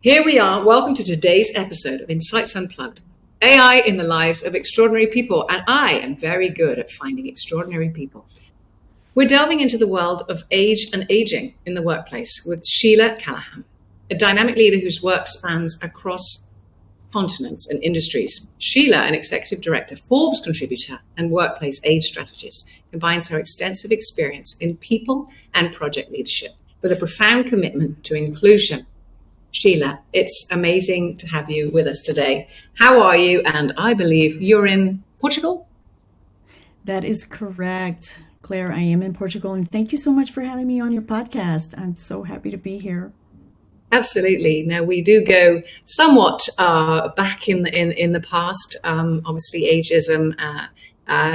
Here we are. Welcome to today's episode of Insights Unplugged, AI in the lives of extraordinary people. And I am very good at finding extraordinary people. We're delving into the world of age and aging in the workplace with Sheila Callaham, a dynamic leader whose work spans across continents and industries. Sheila, an executive director, Forbes contributor, and workplace age strategist, combines her extensive experience in people and project leadership with a profound commitment to inclusion. Sheila, it's amazing to have you with us today. How are you? And I believe you're in Portugal? That is correct, Claire. I am in Portugal, and thank you so much for having me on your podcast. I'm so happy to be here. Absolutely. Now, we do go somewhat back in the past. Obviously, ageism,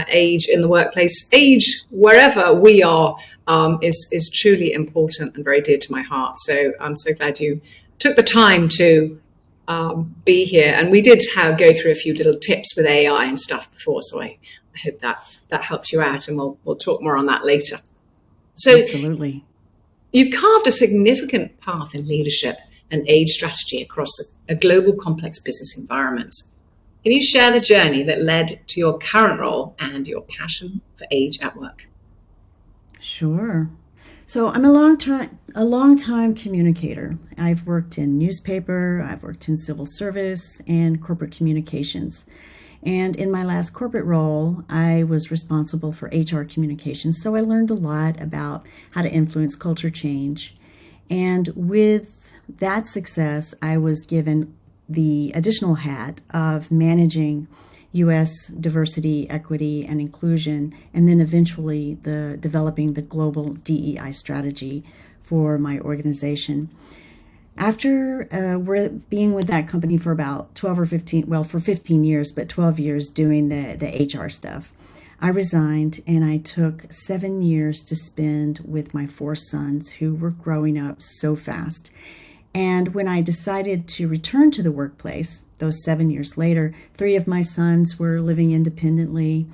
age in the workplace, age wherever we are is truly important and very dear to my heart. So I'm so glad you took the time to be here. And we did go through a few little tips with AI and stuff before. So I hope that helps you out, and we'll talk more on that later. So Absolutely. You've carved a significant path in leadership and age strategy across a global complex business environment. Can you share the journey that led to your current role and your passion for age at work? Sure. So I'm a long time communicator. I've worked in newspaper, I've worked in civil service and corporate communications. And in my last corporate role, I was responsible for HR communications. So I learned a lot about how to influence culture change. And with that success, I was given the additional hat of managing U.S. diversity, equity, and inclusion, and then eventually developing the global DEI strategy for my organization. After being with that company for about 12 or 15, well, for 15 years, but 12 years doing the HR stuff, I resigned and I took 7 years to spend with my 4 sons who were growing up so fast. And when I decided to return to the workplace, those 7 years later, 3 of my sons were living independently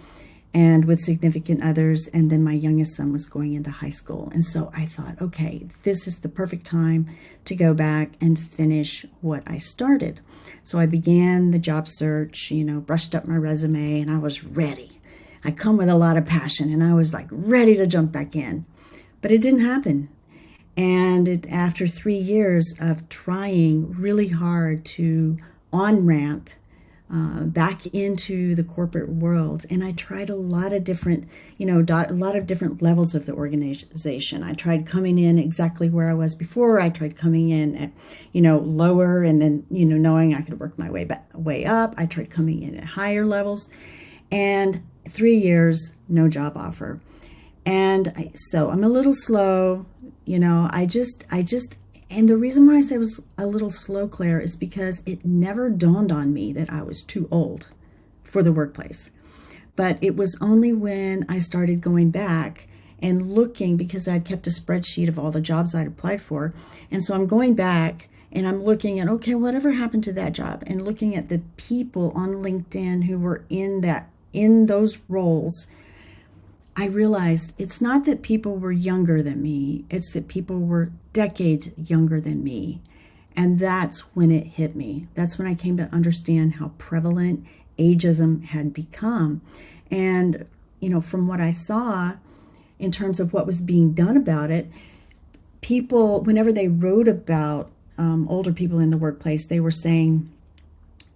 and with significant others, and then my youngest son was going into high school. And so I thought, okay, this is the perfect time to go back and finish what I started. So I began the job search, brushed up my resume, and I was ready. I come with a lot of passion, and I was like ready to jump back in. But it didn't happen. And after 3 years of trying really hard to on-ramp back into the corporate world, and I tried a lot of different, levels of the organization. I tried coming in exactly where I was before. I tried coming in at, lower, and then, knowing I could work my way up. I tried coming in at higher levels, and 3 years, no job offer. And so I'm a little slow. And the reason why I say I was a little slow, Claire, is because it never dawned on me that I was too old for the workplace. But it was only when I started going back and looking, because I'd kept a spreadsheet of all the jobs I'd applied for. And so I'm going back and I'm looking at, okay, whatever happened to that job, and looking at the people on LinkedIn who were in those roles. I realized it's not that people were younger than me, it's that people were decades younger than me. And that's when it hit me. That's when I came to understand how prevalent ageism had become. And, from what I saw in terms of what was being done about it, people, whenever they wrote about older people in the workplace, they were saying,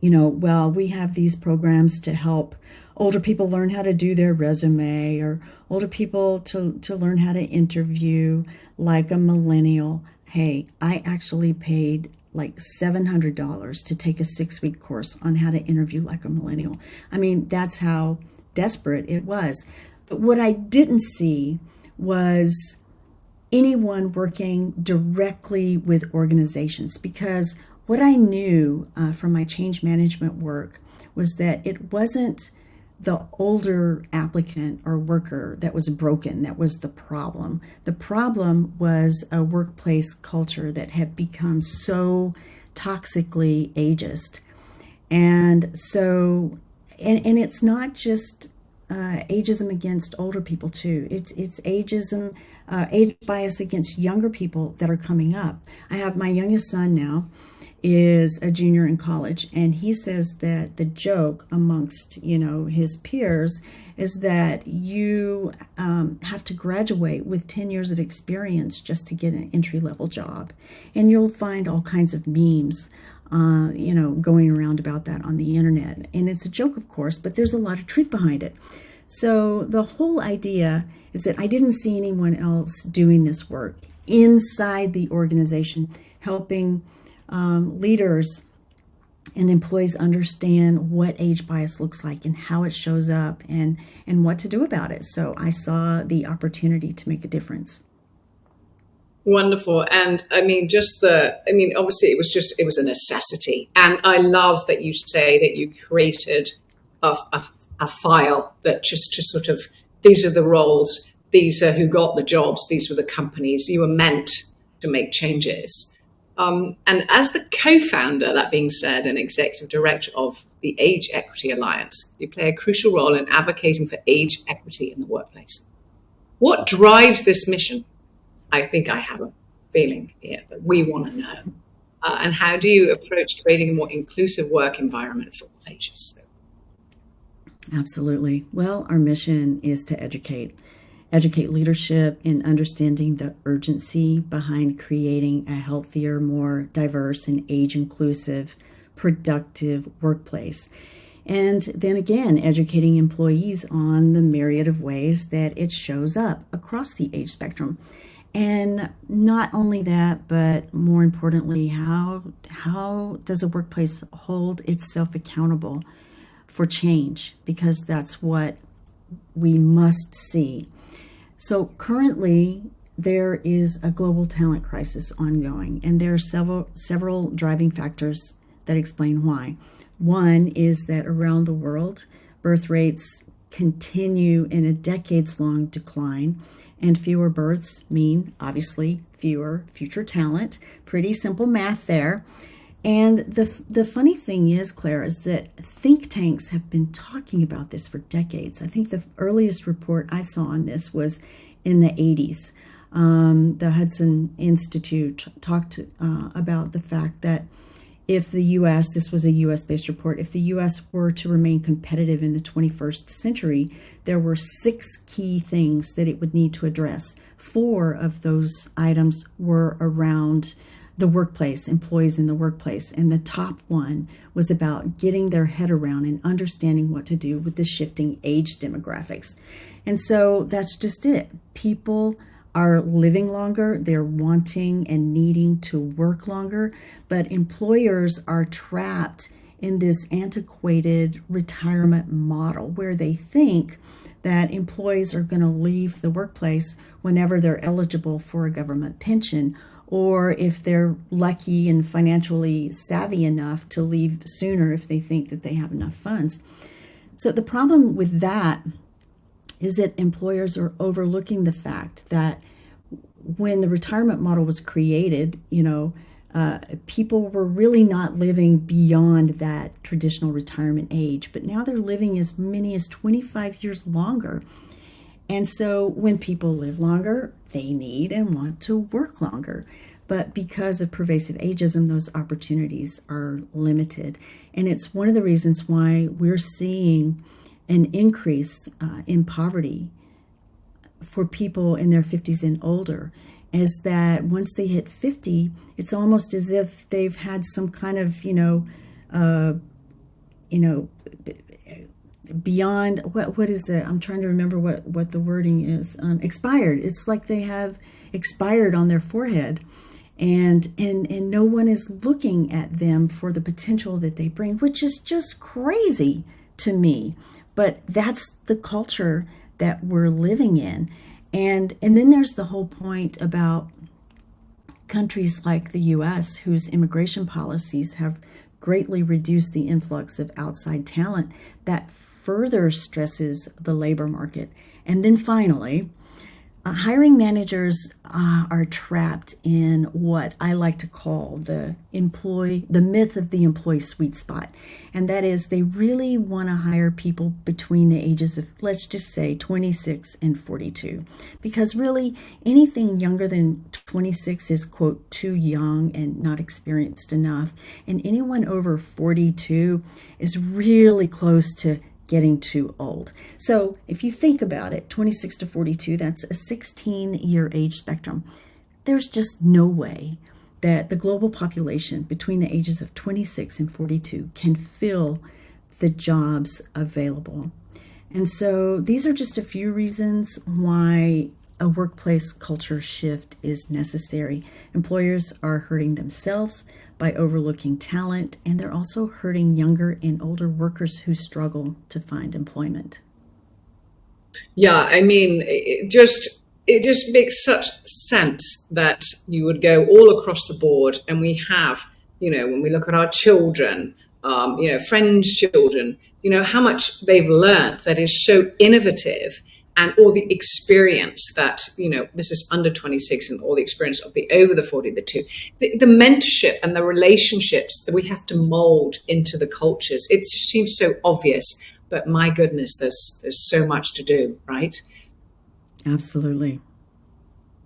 well, we have these programs to help older people learn how to do their resume, or older people to learn how to interview like a millennial. Hey, I actually paid like $700 to take a 6-week course on how to interview like a millennial. I mean, that's how desperate it was. But what I didn't see was anyone working directly with organizations, because what I knew from my change management work was that it wasn't the older applicant or worker that was broken, that was the problem. The problem was a workplace culture that had become so toxically ageist. And so, and it's not just ageism against older people too. It's ageism, age bias against younger people that are coming up. I have my youngest son now, is a junior in college, and he says that the joke amongst his peers is that you have to graduate with 10 years of experience just to get an entry-level job. And you'll find all kinds of memes going around about that on the internet. And it's a joke, of course, but there's a lot of truth behind it. So the whole idea is that I didn't see anyone else doing this work inside the organization, helping leaders and employees understand what age bias looks like and how it shows up and what to do about it. So I saw the opportunity to make a difference. Wonderful. And obviously it was a necessity. And I love that you say that you created a file that just sort of, these are the roles, these are who got the jobs, these were the companies. You were meant to make changes. And as the co-founder, that being said, and executive director of the Age Equity Alliance, you play a crucial role in advocating for age equity in the workplace. What drives this mission? I think I have a feeling here that we want to know. And how do you approach creating a more inclusive work environment for all ages? Absolutely. Well, our mission is to educate leadership in understanding the urgency behind creating a healthier, more diverse and age-inclusive, productive workplace. And then again, educating employees on the myriad of ways that it shows up across the age spectrum. And not only that, but more importantly, how does a workplace hold itself accountable for change? Because that's what we must see. So currently, there is a global talent crisis ongoing, and there are several driving factors that explain why. One is that around the world, birth rates continue in a decades-long decline, and fewer births mean, obviously, fewer future talent. Pretty simple math there. And the funny thing is, Claire, is that think tanks have been talking about this for decades. I think the earliest report I saw on this was in the 80s. The Hudson Institute talked about the fact that if the U.S., this was a U.S.-based report, if the U.S. were to remain competitive in the 21st century, there were 6 key things that it would need to address. 4 of those items were around the workplace, employees in the workplace. And the top one was about getting their head around and understanding what to do with the shifting age demographics. And so that's just it. People are living longer, they're wanting and needing to work longer, but employers are trapped in this antiquated retirement model where they think that employees are going to leave the workplace whenever they're eligible for a government pension, or if they're lucky and financially savvy enough to leave sooner if they think that they have enough funds. So the problem with that is that employers are overlooking the fact that when the retirement model was created, people were really not living beyond that traditional retirement age, but now they're living as many as 25 years longer. And so when people live longer, they need and want to work longer. But because of pervasive ageism, those opportunities are limited. And it's one of the reasons why we're seeing an increase in poverty for people in their 50s and older, is that once they hit 50, it's almost as if they've had some kind of, beyond, what is it? I'm trying to remember what the wording is. Expired. It's like they have expired on their forehead, and no one is looking at them for the potential that they bring, which is just crazy to me. But that's the culture that we're living in. And then there's the whole point about countries like the US, whose immigration policies have greatly reduced the influx of outside talent, that further stresses the labor market. And then finally, Hiring managers are trapped in what I like to call the myth of the employee sweet spot. And that is, they really want to hire people between the ages of, let's just say, 26 and 42. Because really, anything younger than 26 is, quote, too young and not experienced enough. And anyone over 42 is really close to getting too old. So if you think about it, 26 to 42, that's a 16-year age spectrum. There's just no way that the global population between the ages of 26 and 42 can fill the jobs available. And so these are just a few reasons why a workplace culture shift is necessary. Employers are hurting themselves by overlooking talent, and they're also hurting younger and older workers who struggle to find employment. Yeah, I mean, it just makes such sense that you would go all across the board, and we have, when we look at our children, friends' children, how much they've learned that is so innovative, and all the experience that, this is under 26 and all the experience of the over the 40, the mentorship and the relationships that we have to mold into the cultures. It seems so obvious, but my goodness, there's so much to do, right? Absolutely.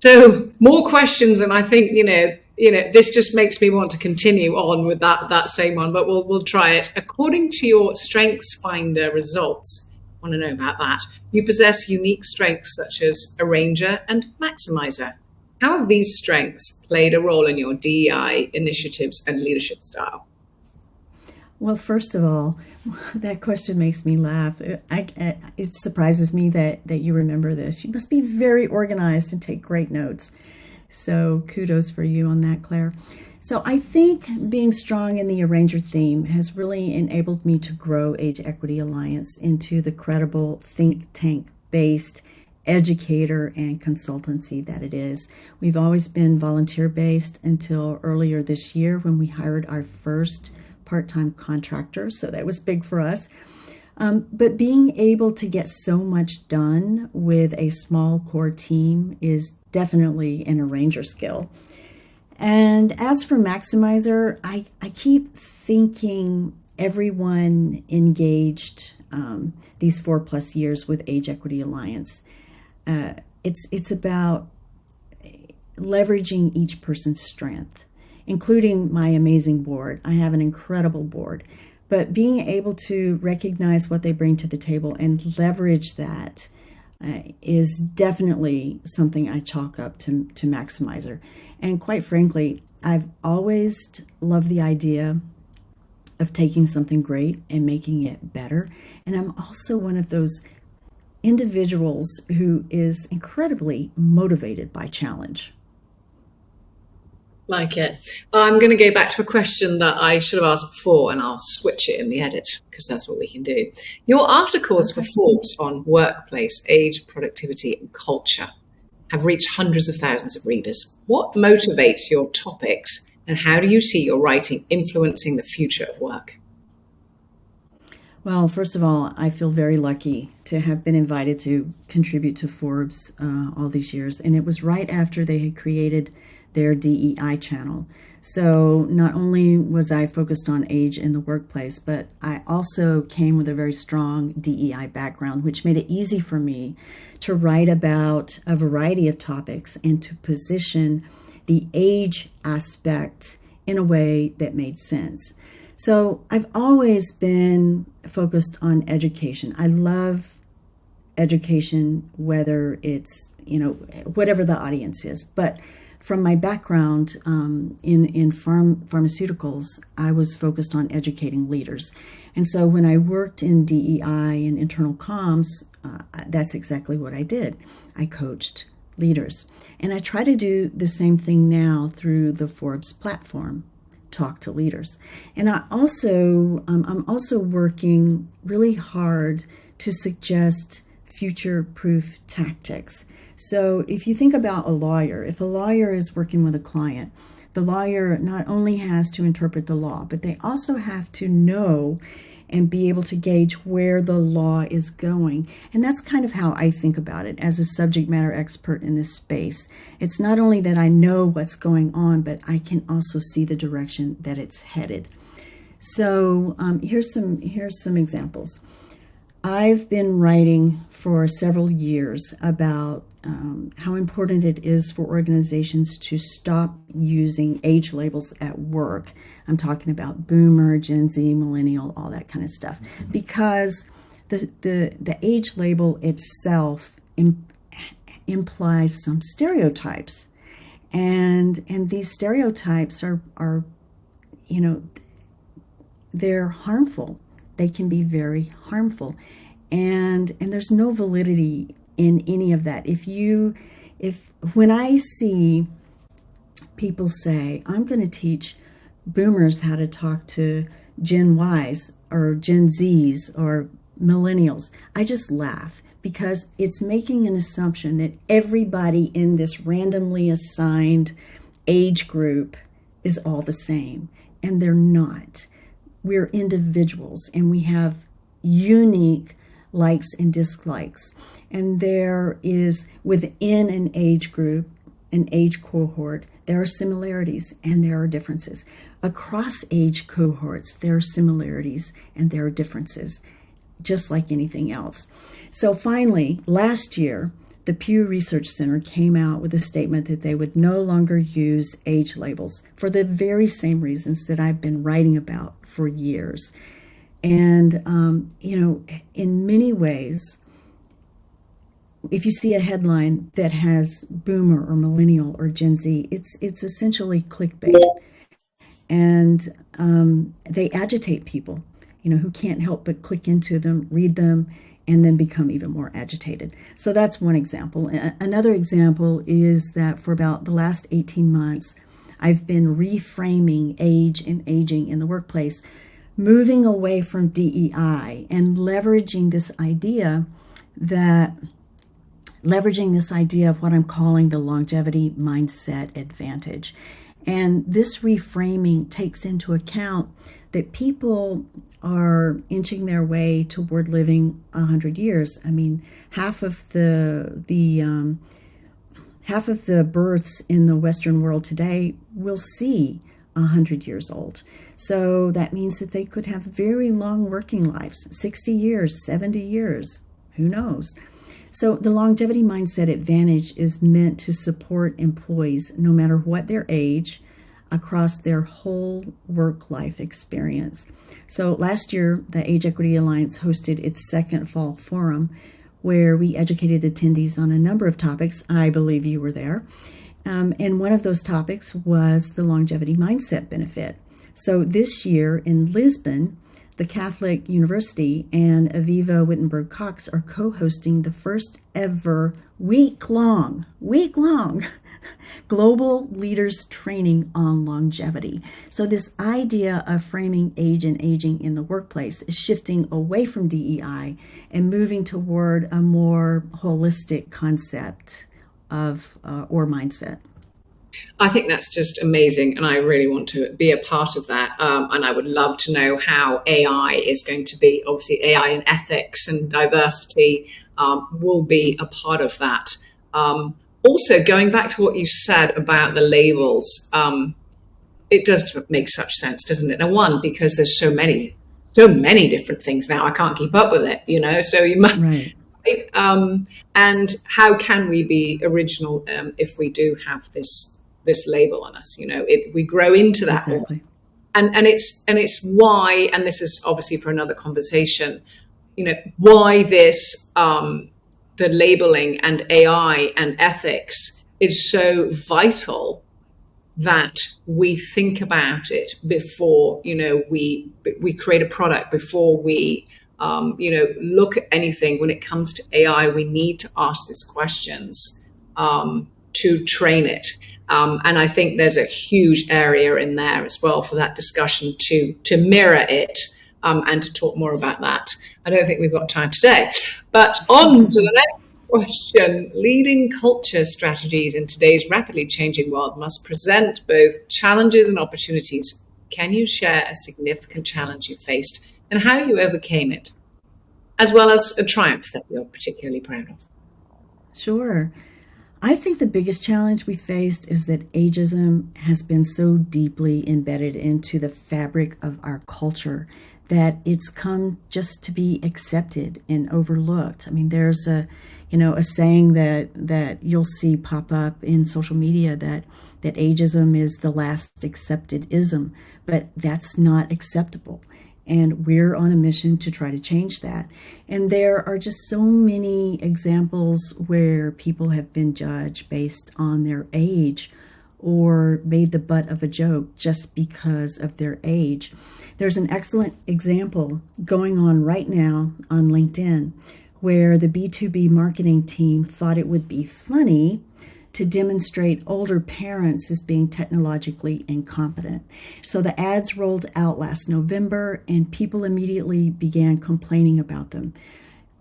So more questions, and I think, this just makes me want to continue on with that same one, but we'll try it. According to your Strengths Finder results, I want to know about that. You possess unique strengths such as arranger and maximizer. How have these strengths played a role in your DEI initiatives and leadership style? Well, first of all, that question makes me laugh. It surprises me that you remember this. You must be very organized and take great notes. So kudos for you on that, Claire. So I think being strong in the arranger theme has really enabled me to grow Age Equity Alliance into the credible think tank-based educator and consultancy that it is. We've always been volunteer-based until earlier this year when we hired our first part-time contractor, so that was big for us. But being able to get so much done with a small core team is definitely an arranger skill. And as for maximizer, I keep thinking everyone engaged these 4+ years with Age Equity Alliance. It's about leveraging each person's strength, including my amazing board. I have an incredible board, but being able to recognize what they bring to the table and leverage that is definitely something I chalk up to maximizer. And quite frankly, I've always loved the idea of taking something great and making it better. And I'm also one of those individuals who is incredibly motivated by challenge. Like it. I'm going to go back to a question that I should have asked before, and I'll switch it in the edit because that's what we can do. Your articles for Forbes on workplace, age, productivity, and culture have reached hundreds of thousands of readers. What motivates your topics, and how do you see your writing influencing the future of work? Well, first of all, I feel very lucky to have been invited to contribute to Forbes all these years. And it was right after they had created their DEI channel. So not only was I focused on age in the workplace, but I also came with a very strong DEI background, which made it easy for me to write about a variety of topics and to position the age aspect in a way that made sense. So I've always been focused on education. I love education, whether it's, whatever the audience is. But from my background in pharmaceuticals, I was focused on educating leaders. And so when I worked in DEI and internal comms, that's exactly what I did. I coached leaders. And I try to do the same thing now through the Forbes platform, Talk to Leaders. And I'm also working really hard to suggest future-proof tactics. So if you think about a lawyer, if a lawyer is working with a client, the lawyer not only has to interpret the law, but they also have to know and be able to gauge where the law is going. And that's kind of how I think about it as a subject matter expert in this space. It's not only that I know what's going on, but I can also see the direction that it's headed. So here's some examples. I've been writing for several years about how important it is for organizations to stop using age labels at work. I'm talking about boomer, Gen Z, millennial, all that kind of stuff, because the age label itself implies some stereotypes, and these stereotypes are they're harmful. They can be very harmful, and there's no validity in any of that. When I see people say, I'm going to teach boomers how to talk to Gen Ys or Gen Zs or millennials, I just laugh, because it's making an assumption that everybody in this randomly assigned age group is all the same, and they're not. We're individuals, and we have unique likes and dislikes. And there is, within an age group, an age cohort, there are similarities and there are differences. Across age cohorts, there are similarities and there are differences, just like anything else. So finally, last year, the Pew Research Center came out with a statement that they would no longer use age labels for the very same reasons that I've been writing about for years. And, in many ways, if you see a headline that has boomer or millennial or Gen Z, it's essentially clickbait. And they agitate people, who can't help but click into them, read them, and then become even more agitated. So that's one example. Another example is that for about the last 18 months, I've been reframing age and aging in the workplace, moving away from DEI and leveraging this idea of what I'm calling the longevity mindset advantage. And this reframing takes into account that people are inching their way toward living 100 years. I mean, half of the births in the Western world today will see 100 years old. So that means that they could have very long working lives, 60 years, 70 years, who knows? So the longevity mindset advantage is meant to support employees, no matter what their age, across their whole work life experience. So last year, the Age Equity Alliance hosted its second fall forum, where we educated attendees on a number of topics. I believe you were there. And one of those topics was the longevity mindset benefit. So this year in Lisbon, the Catholic University and Aviva Wittenberg Cox are co-hosting the first ever week-long global leaders training on longevity. So this idea of framing age and aging in the workplace is shifting away from DEI and moving toward a more holistic concept of or mindset. I think that's just amazing, and I really want to be a part of that. And I would love to know how AI is going to be. Obviously, AI and ethics and diversity will be a part of that. Also, going back to what you said about the labels, it does make such sense, doesn't it? Now, one, because there's so many different things now, I can't keep up with it, so you must. Right. And how can we be original if we do have this label on us? We grow into that. Exactly. And it's why, and this is obviously for another conversation, why this the labeling and AI and ethics is so vital that we think about it before we create a product, before we look at anything. When it comes to AI, we need to ask these questions to train it. And I think there's a huge area in there as well for that discussion to mirror it and to talk more about that. I don't think we've got time today. But on to the next question. Leading culture strategies in today's rapidly changing world must present both challenges and opportunities. Can you share a significant challenge you faced and how you overcame it, as well as a triumph that you're particularly proud of. Sure. I think the biggest challenge we faced is that ageism has been so deeply embedded into the fabric of our culture that it's come just to be accepted and overlooked. I mean, there's a saying that you'll see pop up in social media that ageism is the last accepted ism, but that's not acceptable. And we're on a mission to try to change that. And there are just so many examples where people have been judged based on their age or made the butt of a joke just because of their age. There's an excellent example going on right now on LinkedIn where the B2B marketing team thought it would be funny to demonstrate older parents as being technologically incompetent. So the ads rolled out last November and people immediately began complaining about them.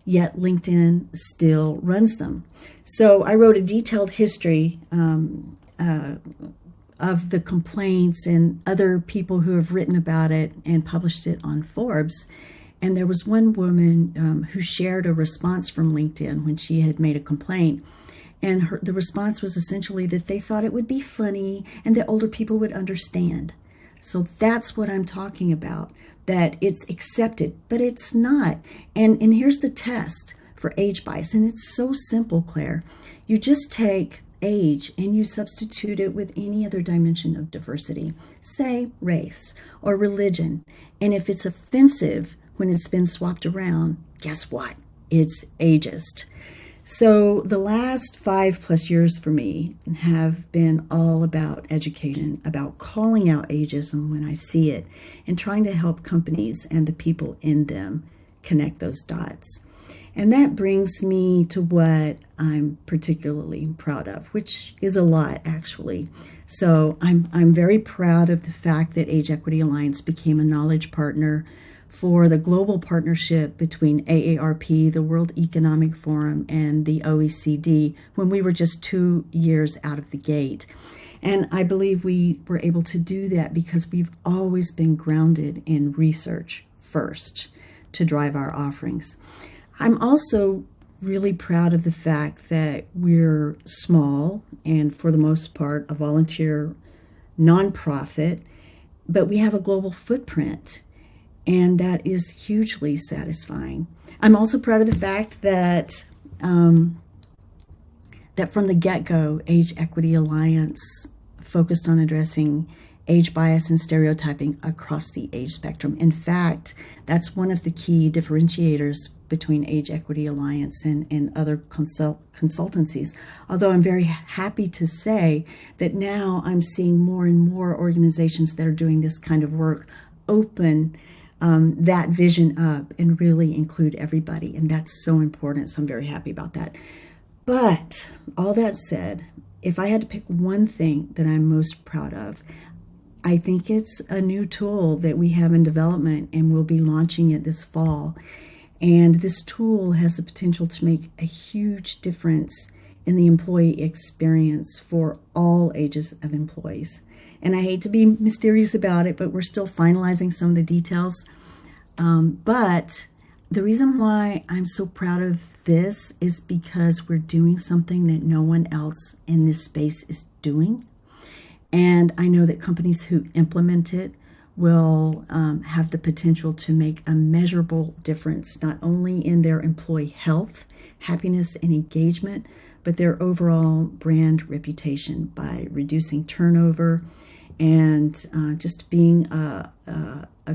Yet LinkedIn still runs them. So I wrote a detailed history of the complaints and other people who have written about it and published it on Forbes. And there was one woman who shared a response from LinkedIn when she had made a complaint. And the response was essentially that they thought it would be funny and that older people would understand. So that's what I'm talking about, that it's accepted, but it's not. And here's the test for age bias. And it's so simple, Claire. You just take age and you substitute it with any other dimension of diversity, say race or religion. And if it's offensive when it's been swapped around, guess what? It's ageist. So the last 5+ years for me have been all about education, about calling out ageism when I see it, and trying to help companies and the people in them connect those dots. And that brings me to what I'm particularly proud of, which is a lot, actually. So I'm very proud of the fact that Age Equity Alliance became a knowledge partner for the global partnership between AARP, the World Economic Forum, and the OECD when we were just 2 years out of the gate. And I believe we were able to do that because we've always been grounded in research first to drive our offerings. I'm also really proud of the fact that we're small and for the most part a volunteer nonprofit, but we have a global footprint. And that is hugely satisfying. I'm also proud of the fact that that from the get-go, Age Equity Alliance focused on addressing age bias and stereotyping across the age spectrum. In fact, that's one of the key differentiators between Age Equity Alliance and other consultancies. Although I'm very happy to say that now I'm seeing more and more organizations that are doing this kind of work open that vision up and really include everybody. And that's so important. So I'm very happy about that. But all that said, if I had to pick one thing that I'm most proud of, I think it's a new tool that we have in development and we'll be launching it this fall. And this tool has the potential to make a huge difference in the employee experience for all ages of employees. And I hate to be mysterious about it, but we're still finalizing some of the details. But the reason why I'm so proud of this is because we're doing something that no one else in this space is doing. And I know that companies who implement it will have the potential to make a measurable difference, not only in their employee health, happiness, and engagement, but their overall brand reputation by reducing turnover and just being a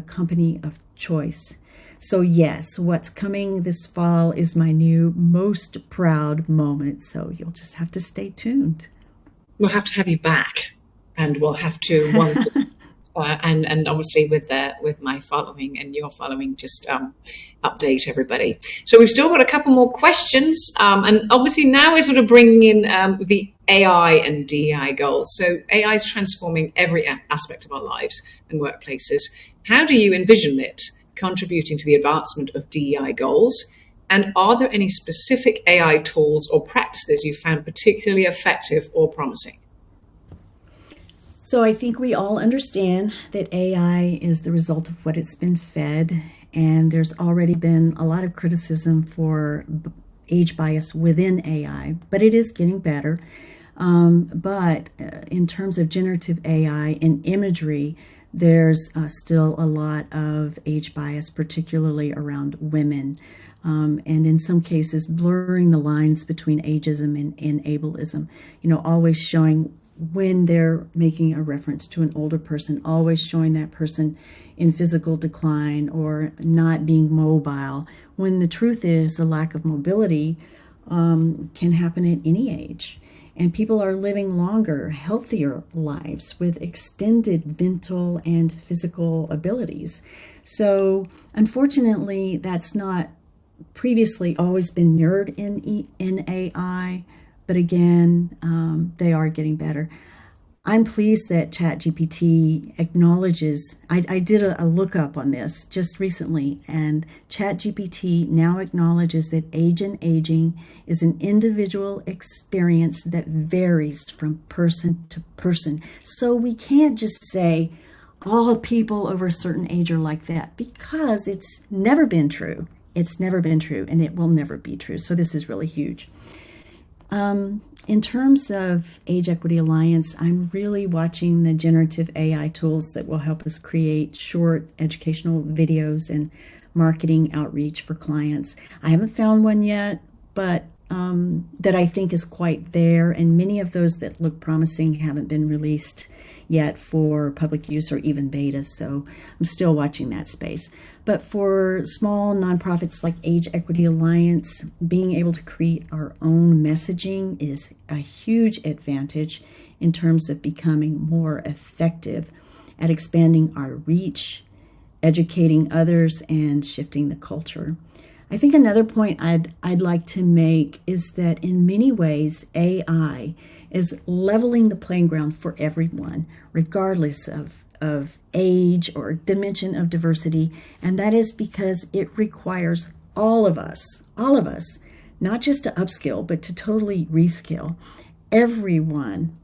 company of choice. So yes, what's coming this fall is my new most proud moment. So you'll just have to stay tuned. We'll have to have you back, and we'll have to once and obviously with my following and your following, just update everybody. So we've still got a couple more questions, and obviously now we're sort of bringing in the AI and DEI goals. So AI is transforming every aspect of our lives and workplaces. How do you envision it contributing to the advancement of DEI goals? And are there any specific AI tools or practices you found particularly effective or promising? So I think we all understand that AI is the result of what it's been fed, and there's already been a lot of criticism for age bias within AI, but it is getting better. But in terms of generative AI and imagery, there's still a lot of age bias, particularly around women, and in some cases blurring the lines between ageism and ableism. Always showing when they're making a reference to an older person, always showing that person in physical decline or not being mobile, when the truth is the lack of mobility can happen at any age. And people are living longer, healthier lives with extended mental and physical abilities. So unfortunately, that's not previously always been mirrored in AI, but again, they are getting better. I'm pleased that ChatGPT acknowledges, I did a lookup on this just recently, and ChatGPT now acknowledges that age and aging is an individual experience that varies from person to person. So we can't just say all people over a certain age are like that, because it's never been true. It's never been true, and it will never be true. So this is really huge. In terms of Age Equity Alliance, I'm really watching the generative AI tools that will help us create short educational videos and marketing outreach for clients. I haven't found one yet, but that I think is quite there, and many of those that look promising haven't been released yet for public use or even beta, so I'm still watching that space. But for small nonprofits like Age Equity Alliance, being able to create our own messaging is a huge advantage in terms of becoming more effective at expanding our reach, educating others, and shifting the culture. I think another point I'd like to make is that in many ways, AI is leveling the playing ground for everyone, regardless of age or dimension of diversity. And that is because it requires all of us, not just to upskill, but to totally reskill. Everyone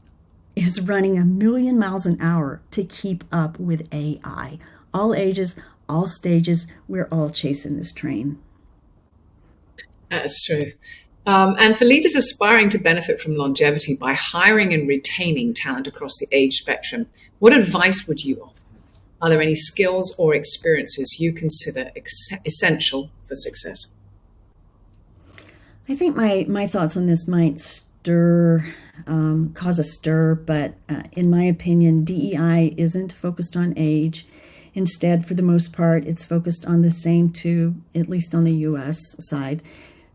is running 1,000,000 miles an hour to keep up with AI. All ages, all stages, we're all chasing this train. That's true. And for leaders aspiring to benefit from longevity by hiring and retaining talent across the age spectrum, what advice would you offer? Are there any skills or experiences you consider essential for success? I think my thoughts on this might cause a stir, but in my opinion, DEI isn't focused on age. Instead, for the most part, it's focused on the same two, at least on the U.S. side,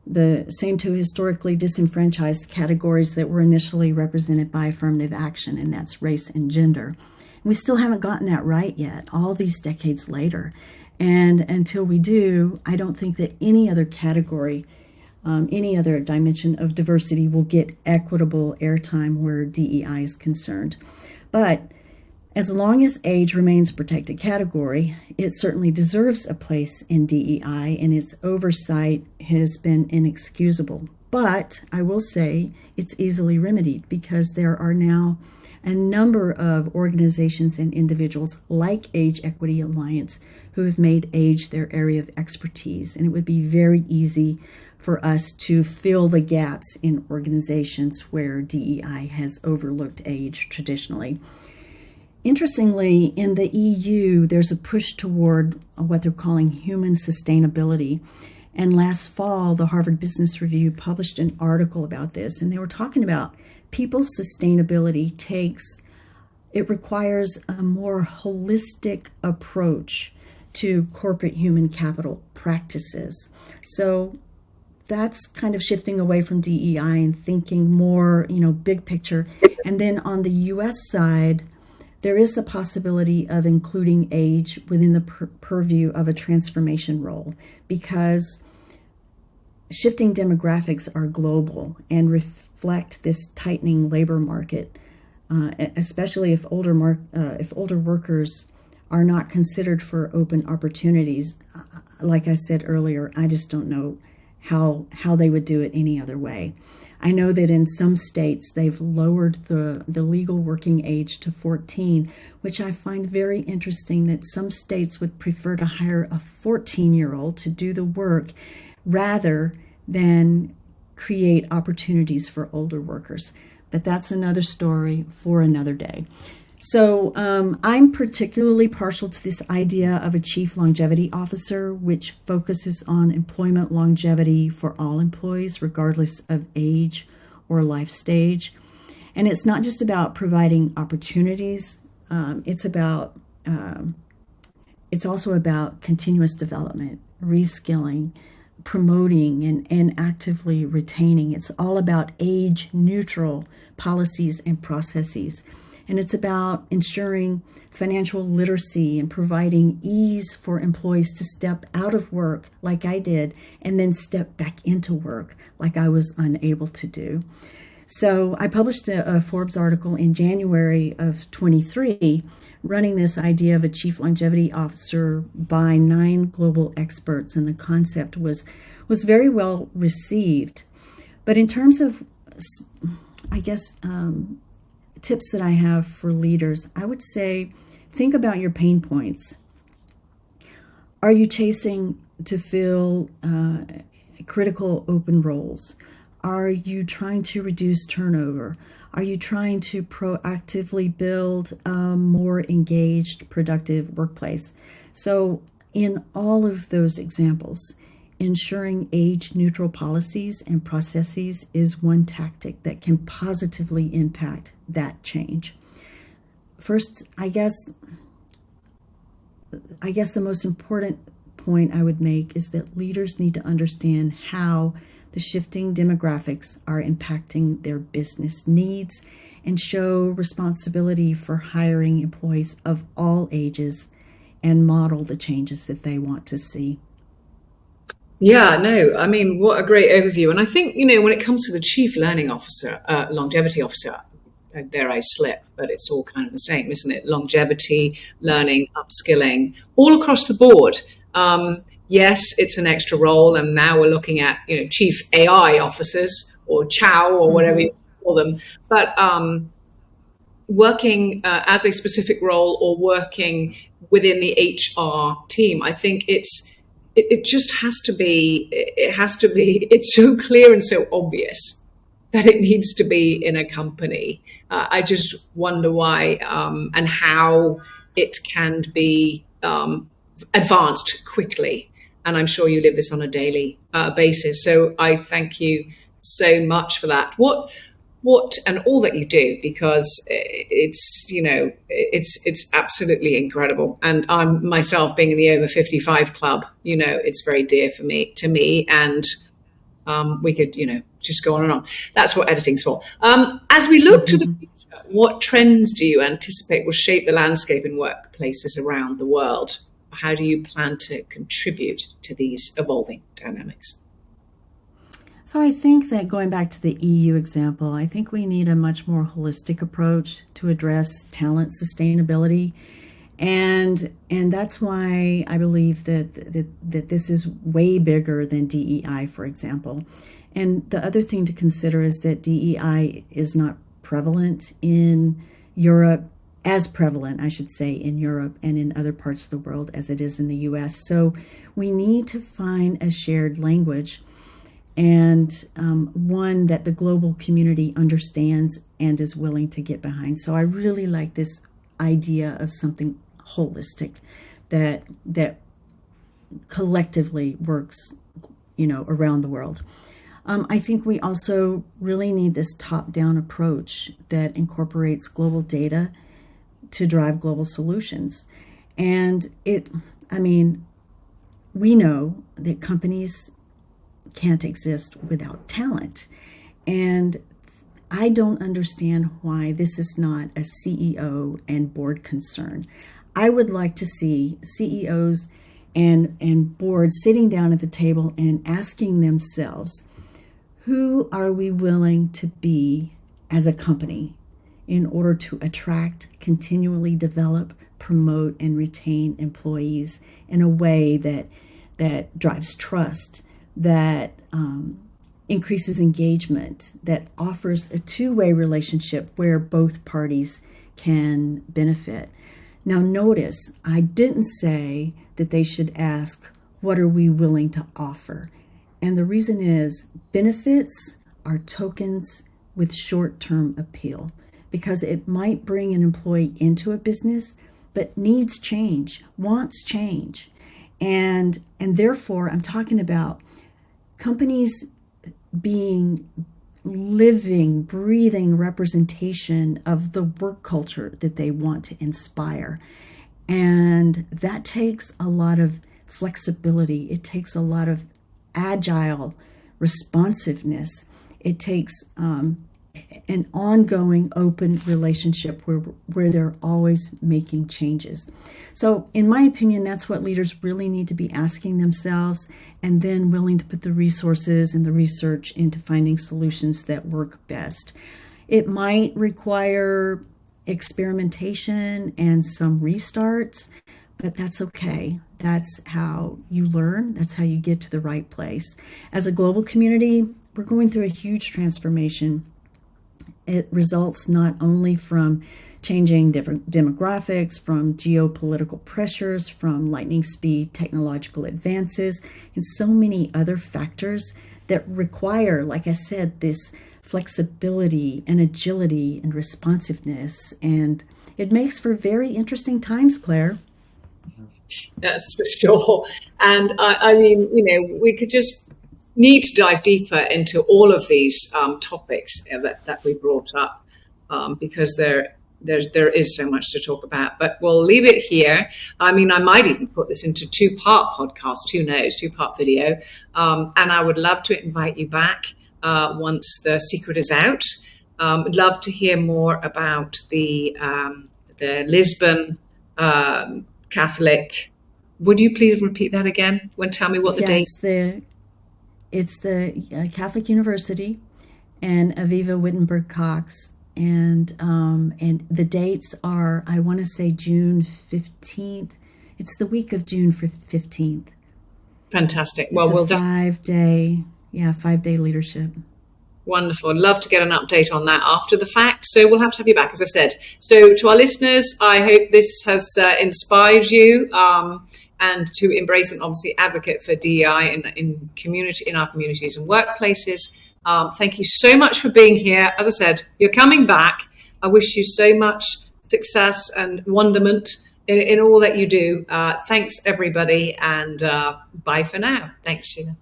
the same two historically disenfranchised categories that were initially represented by affirmative action, and that's race and gender. And we still haven't gotten that right yet, all these decades later. And until we do, I don't think that any other category, any other dimension of diversity will get equitable airtime where DEI is concerned. But as long as age remains a protected category, it certainly deserves a place in DEI, and its oversight has been inexcusable. But I will say it's easily remedied, because there are now a number of organizations and individuals like Age Equity Alliance who have made age their area of expertise, and it would be very easy for us to fill the gaps in organizations where DEI has overlooked age traditionally. Interestingly, in the EU, there's a push toward what they're calling human sustainability. And last fall, the Harvard Business Review published an article about this, and they were talking about people's sustainability requires a more holistic approach to corporate human capital practices. So that's kind of shifting away from DEI and thinking more, big picture. And then on the US side, there is the possibility of including age within the purview of a transformation role, because shifting demographics are global and reflect this tightening labor market, especially if older workers are not considered for open opportunities. Like I said earlier, I just don't know how they would do it any other way. I know that in some states they've lowered the legal working age to 14, which I find very interesting, that some states would prefer to hire a 14-year-old to do the work rather than create opportunities for older workers. But that's another story for another day. So I'm particularly partial to this idea of a chief longevity officer, which focuses on employment longevity for all employees, regardless of age or life stage. And it's not just about providing opportunities. It's also about continuous development, reskilling, promoting, and actively retaining. It's all about age-neutral policies and processes. And it's about ensuring financial literacy and providing ease for employees to step out of work like I did and then step back into work like I was unable to do. So I published a Forbes article in January of 23 running this idea of a chief longevity officer by 9 global experts, and the concept was very well received. But in terms of, I guess, tips that I have for leaders, I would say think about your pain points. Are you chasing to fill critical open roles? Are you trying to reduce turnover? Are you trying to proactively build a more engaged, productive workplace? So in all of those examples, ensuring age-neutral policies and processes is one tactic that can positively impact that change. First, I guess the most important point I would make is that leaders need to understand how the shifting demographics are impacting their business needs and show responsibility for hiring employees of all ages and model the changes that they want to see. Yeah, no, I mean, what a great overview. And I think, when it comes to the chief learning officer, longevity officer, dare I slip, but it's all kind of the same, isn't it? Longevity, learning, upskilling, all across the board. Yes, it's an extra role. And now we're looking at, chief AI officers or chow or whatever you call them. But working as a specific role or working within the HR team, I think it just has to be, it's so clear and so obvious that it needs to be in a company. I just wonder why and how it can be advanced quickly. And I'm sure you live this on a daily basis. So I thank you so much for that. What and all that you do, because it's absolutely incredible. And I'm myself being in the over 55 club, it's very dear to me. And we could, just go on and on. That's what editing's for. As we look to the future, what trends do you anticipate will shape the landscape in workplaces around the world? How do you plan to contribute to these evolving dynamics? So I think that going back to the EU example, I think we need a much more holistic approach to address talent sustainability. And that's why I believe that this is way bigger than DEI, for example. And the other thing to consider is that DEI is not prevalent in Europe, as prevalent, I should say, in Europe and in other parts of the world as it is in the US. So we need to find a shared language, and one that the global community understands and is willing to get behind. So I really like this idea of something holistic that collectively works, around the world. I think we also really need this top-down approach that incorporates global data to drive global solutions. And we know that companies can't exist without talent. And I don't understand why this is not a CEO and board concern. I would like to see CEOs and boards sitting down at the table and asking themselves, who are we willing to be as a company in order to attract, continually develop, promote, and retain employees in a way that drives trust, that increases engagement, that offers a two-way relationship where both parties can benefit. Now, notice I didn't say that they should ask, what are we willing to offer? And the reason is benefits are tokens with short-term appeal, because it might bring an employee into a business, but needs change, wants change. And therefore, I'm talking about companies being living, breathing representation of the work culture that they want to inspire. And that takes a lot of flexibility. It takes a lot of agile responsiveness. It takes an ongoing open relationship where they're always making changes. So in my opinion, that's what leaders really need to be asking themselves, and then willing to put the resources and the research into finding solutions that work best. It might require experimentation and some restarts, but that's okay. That's how you learn. That's how you get to the right place. As a global community, we're going through a huge transformation. It results not only from changing different demographics, from geopolitical pressures, from lightning speed technological advances, and so many other factors that require, like I said, this flexibility and agility and responsiveness. And it makes for very interesting times, Claire. That's for sure. And I mean, we could just need to dive deeper into all of these topics that we brought up, because there is so much to talk about. But we'll leave it here. I mean, I might even put this into two-part podcast, who knows, two-part video. And I would love to invite you back once The Secret is out. I'd love to hear more about the Lisbon Catholic. Would you please repeat that again? Tell me what the date? It's the Catholic University and Aviva Wittenberg Cox, and the dates are, I want to say, June 15th. It's the week of June 15th. Fantastic. Well, we'll 5-day leadership. Wonderful. I'd love to get an update on that after the fact. So we'll have to have you back, as I said. So to our listeners, I hope this has inspired you and to embrace and obviously advocate for DEI in our communities and workplaces. Thank you so much for being here. As I said, you're coming back. I wish you so much success and wonderment in all that you do. Thanks, everybody, and bye for now. Thanks, Sheila.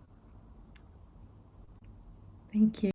Thank you.